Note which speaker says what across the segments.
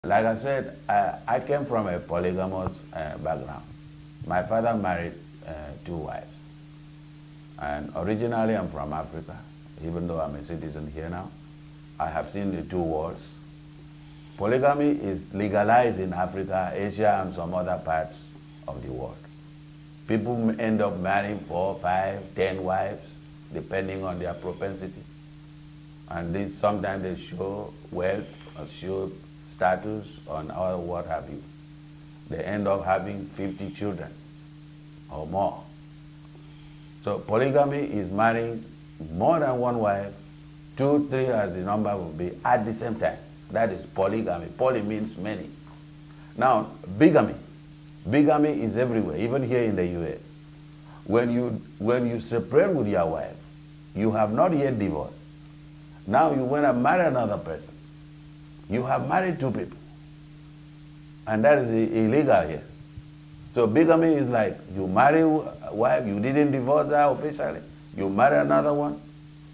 Speaker 1: Like I said, I came from a polygamous background. My father married two wives. And originally I'm from Africa, even though I'm a citizen here now. I have seen the two wars. Polygamy is legalized in Africa, Asia, and some other parts of the world. People end up marrying 4, 5, 10 wives, depending on their propensity. And this, sometimes they show wealth or show status or what have you. They end up having 50 children or more. So polygamy is marrying more than one wife, 2, 3 as the number will be, at the same time. That is polygamy. Poly means many. Now, bigamy. Bigamy is everywhere, even here in the US. When you separate with your wife, you have not yet divorced. Now you want to marry another person. You have married 2 people. And that is illegal here. So bigamy is like you marry a wife, you didn't divorce her officially, you marry another one,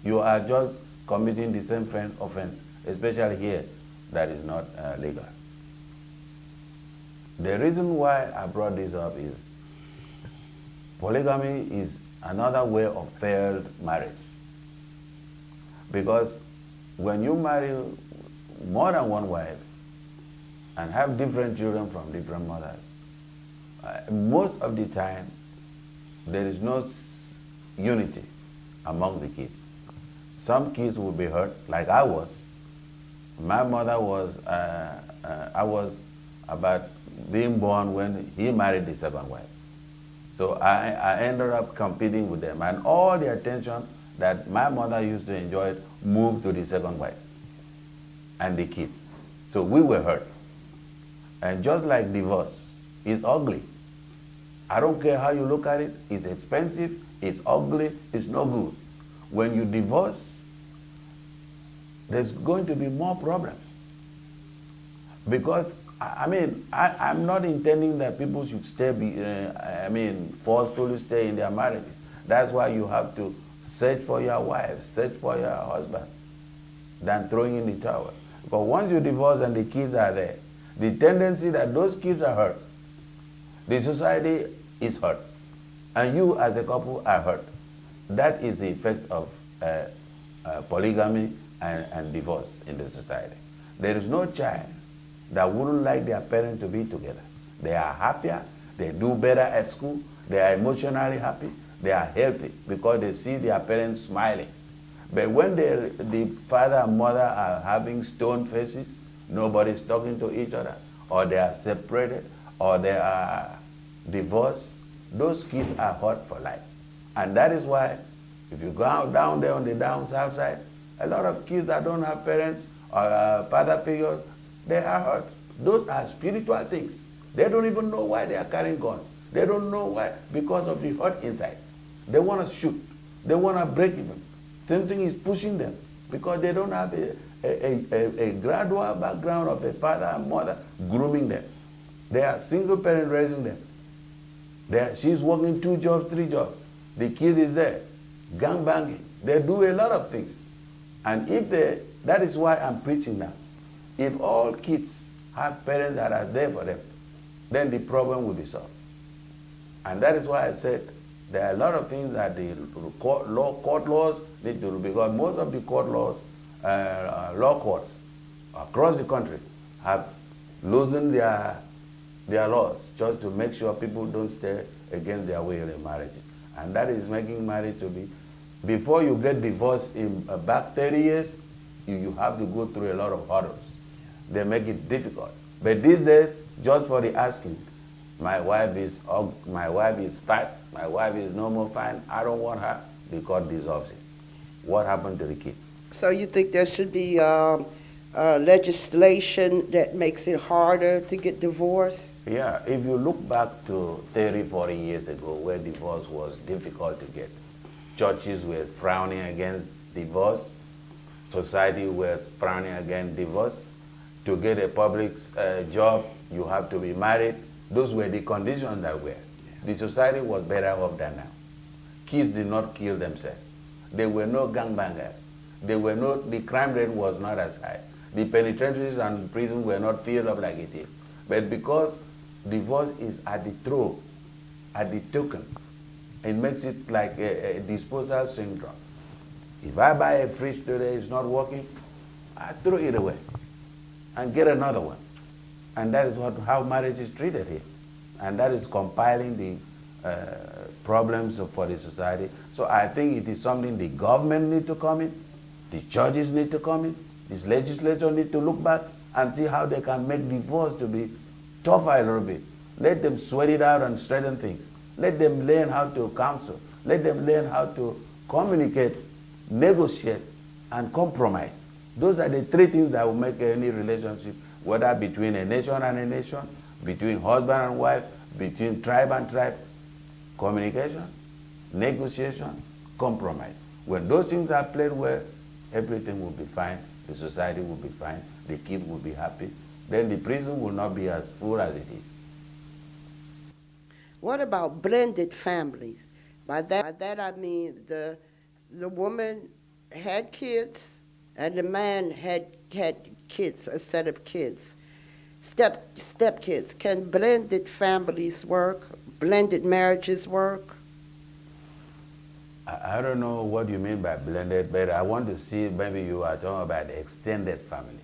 Speaker 1: you are just committing the same offense, especially here, that is not legal. The reason why I brought this up is polygamy is another way of failed marriage. Because when you marry more than one wife and have different children from different mothers, most of the time there is no unity among the kids. Some kids will be hurt, like I was. My mother was, I was about being born when he married the second wife. So I ended up competing with them, and all the attention that my mother used to enjoy moved to the second wife and the kids. So we were hurt. And just like divorce, it's ugly. I don't care how you look at it, it's expensive, it's ugly, it's no good. When you divorce, there's going to be more problems. Because, I'm not intending that people should stay, forcefully stay in their marriages. That's why you have to search for your wife, search for your husband, than throwing in the towel. But once you divorce and the kids are there, the tendency that those kids are hurt, the society is hurt, and you as a couple are hurt. That is the effect of polygamy and divorce in the society. There is no child that wouldn't like their parents to be together. They are happier, they do better at school, they are emotionally happy, they are healthy because they see their parents smiling. But when the father and mother are having stone faces, nobody's talking to each other, or they are separated, or they are divorced, those kids are hurt for life. And that is why, if you go down there on the down south side, a lot of kids that don't have parents or father figures, they are hurt. Those are spiritual things. They don't even know why they are carrying guns. They don't know why, because of the hurt inside. They want to shoot. They want to break even. Same thing is pushing them because they don't have a gradual background of a father and mother grooming them. They are single parent raising them. She's working 2 jobs, 3 jobs. The kid is there, gang banging. They do a lot of things. And that is why I'm preaching now. If all kids have parents that are there for them, then the problem will be solved. And that is why I said there are a lot of things that the court laws need to do, because most of the court laws, law courts across the country have loosened their laws just to make sure people don't stay against their will in marriages. And that is making marriage to be, before you get divorced in back 30 years, you have to go through a lot of hurdles. They make it difficult. But these days, just for the asking, my wife is fat, my wife is no more fine, I don't want her, the court dissolves it. What happened to the kids?
Speaker 2: So you think there should be legislation that makes it harder to get divorced?
Speaker 1: Yeah, if you look back to 30, 40 years ago where divorce was difficult to get, churches were frowning against divorce, society was frowning against divorce. To get a public job, you have to be married. Those were the conditions that were. The society was better off than now. Kids did not kill themselves. There were no gangbangers. The crime rate was not as high. The penitentiaries and prisons were not filled up like it is. But because divorce is at the throat, at the token, it makes it like a disposal syndrome. If I buy a fridge today, it's not working, I throw it away and get another one. And that is how marriage is treated here. And that is compiling the problems for the society. So I think it is something the government need to come in, the churches need to come in, this legislature need to look back and see how they can make divorce to be tougher a little bit. Let them sweat it out and straighten things. Let them learn how to counsel. Let them learn how to communicate, negotiate, and compromise. Those are the three things that will make any relationship, whether between a nation and a nation, between husband and wife, between tribe and tribe. Communication, negotiation, compromise. When those things are played well, everything will be fine, the society will be fine, the kids will be happy, then the prison will not be as full as it is.
Speaker 2: What about blended families? By that I mean the woman had kids and the man had kids, a set of kids. Step kids. Can blended families work? Blended marriages work?
Speaker 1: I don't know what you mean by blended, but I want to see maybe you are talking about the extended family.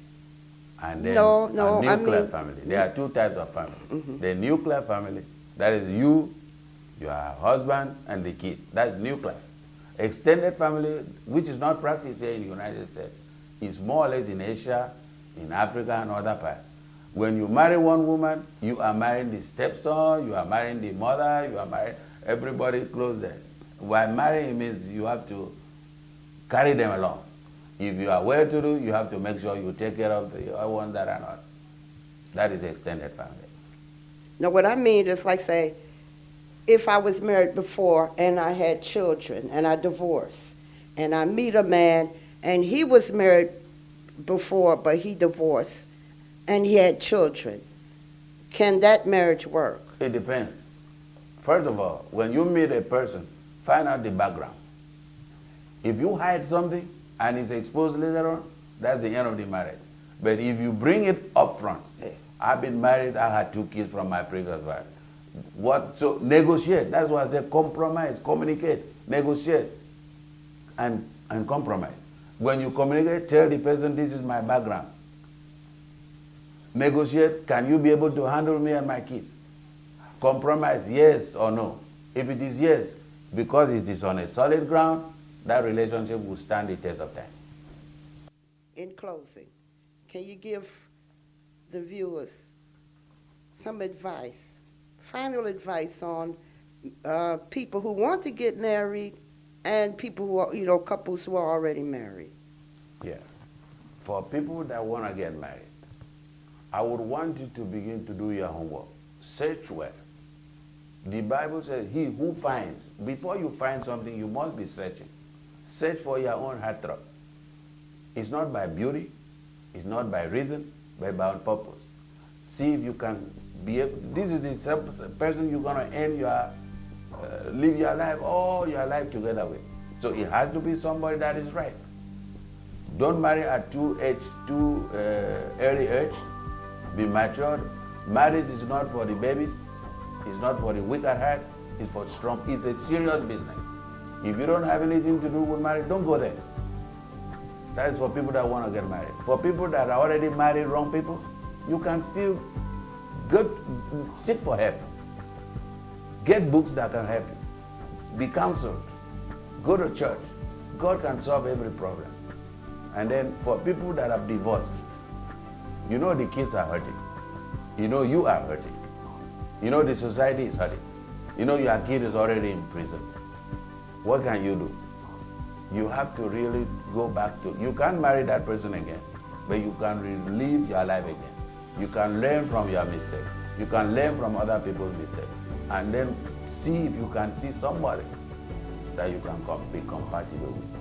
Speaker 1: And then
Speaker 2: No,
Speaker 1: a nuclear
Speaker 2: I mean,
Speaker 1: family. There are two types of family.
Speaker 2: Mm-hmm.
Speaker 1: The nuclear family, that is you, your husband, and the kid. That's nuclear. Extended family, which is not practiced here in the United States, is more or less in Asia, in Africa, and other parts. When you marry one woman, you are marrying the stepson, you are marrying the mother, you are marrying everybody close there. While marrying means you have to carry them along. If you are well-to-do, you have to make sure you take care of the other ones that are not. That is extended family.
Speaker 2: Now, what I mean is, like, say, if I was married before and I had children and I divorced, and I meet a man and he was married before but he divorced and he had children, can that marriage work?
Speaker 1: It depends. First of all, when you meet a person, find out the background. If you hide something and it's exposed later on, that's the end of the marriage. But if you bring it up front, I've been married, I had 2 kids from my previous wife. So negotiate. That's why I say compromise, communicate, negotiate, and compromise. When you communicate, tell the person, this is my background. Negotiate, can you be able to handle me and my kids? Compromise, yes or no. If it is yes, because it is on a solid ground, that relationship will stand the test of time.
Speaker 2: In closing, can you give the viewers some advice, final advice on people who want to get married and people who are, couples who are already married?
Speaker 1: Yeah. For people that want to get married, I would want you to begin to do your homework. Search well. The Bible says, he who finds, before you find something, you must be searching. Search for your own heartthrob. It's not by beauty, it's not by reason, but by purpose. See if you can be able, this is the person you're going to end your, live your life, all your life together with. So it has to be somebody that is right. Don't marry at too early age. Be matured. Marriage is not for the babies. It's not for the weak at heart. It's for strong. It's a serious business. If you don't have anything to do with marriage, don't go there. That is for people that want to get married. For people that are already married, wrong people, you can still seek for help. Get books that can help you. Be counseled. Go to church. God can solve every problem. And then for people that have divorced, you know the kids are hurting. You know you are hurting. You know the society is hurting. You know your kid is already in prison. What can you do? You have to really go back to, you can't marry that person again, but you can relive your life again. You can learn from your mistakes. You can learn from other people's mistakes. And then see if you can see somebody that you can be compatible with.